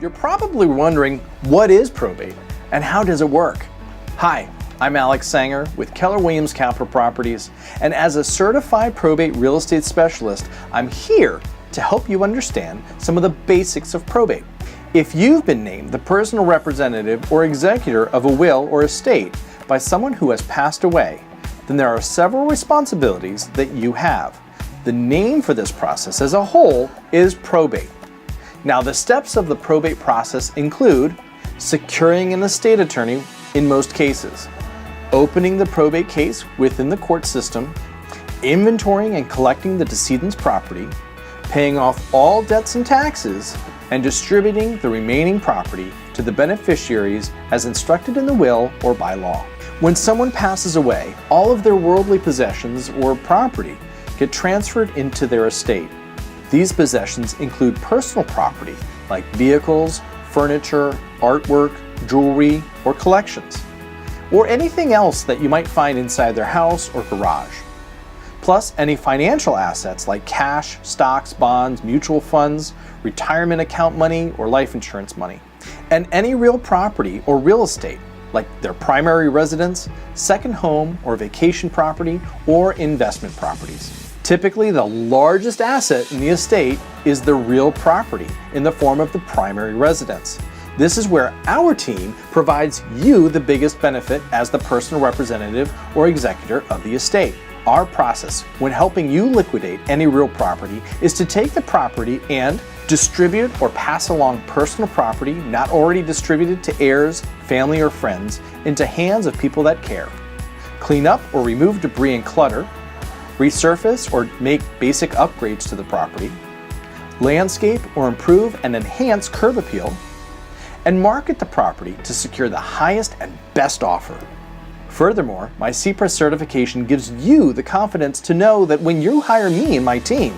You're probably wondering, what is probate and how does it work? Hi, I'm Alex Saenger with Keller Williams Capital Properties, and as a certified probate real estate specialist, I'm here to help you understand some of the basics of probate. If you've been named the personal representative or executor of a will or estate by someone who has passed away, then there are several responsibilities that you have. The name for this process as a whole is probate. Now, the steps of the probate process include securing an estate attorney in most cases, opening the probate case within the court system, inventorying and collecting the decedent's property, paying off all debts and taxes, and distributing the remaining property to the beneficiaries as instructed in the will or by law. When someone passes away, all of their worldly possessions or property get transferred into their estate. These possessions include personal property like vehicles, furniture, artwork, jewelry, or collections, or anything else that you might find inside their house or garage. Plus any financial assets like cash, stocks, bonds, mutual funds, retirement account money, or life insurance money, and any real property or real estate like their primary residence, second home, or vacation property, or investment properties. Typically, the largest asset in the estate is the real property in the form of the primary residence. This is where our team provides you the biggest benefit as the personal representative or executor of the estate. Our process when helping you liquidate any real property is to take the property and distribute or pass along personal property not already distributed to heirs, family, or friends into hands of people that care. Clean up or remove debris and clutter, resurface or make basic upgrades to the property, landscape or improve and enhance curb appeal, and market the property to secure the highest and best offer. Furthermore, my CPRES certification gives you the confidence to know that when you hire me and my team,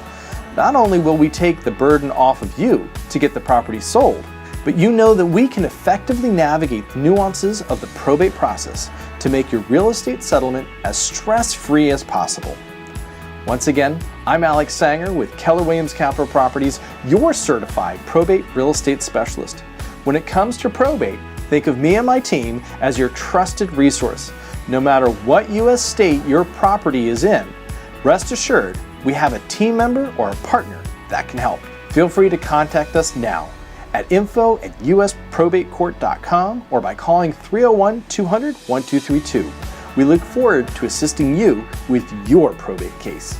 not only will we take the burden off of you to get the property sold, but you know that we can effectively navigate the nuances of the probate process to make your real estate settlement as stress-free as possible. Once again, I'm Alex Saenger with Keller Williams Capital Properties, your certified probate real estate specialist. When it comes to probate, think of me and my team as your trusted resource. No matter what U.S. state your property is in, rest assured we have a team member or a partner that can help. Feel free to contact us now at info@usprobatecourt.com or by calling 301-200-1232. We look forward to assisting you with your probate case.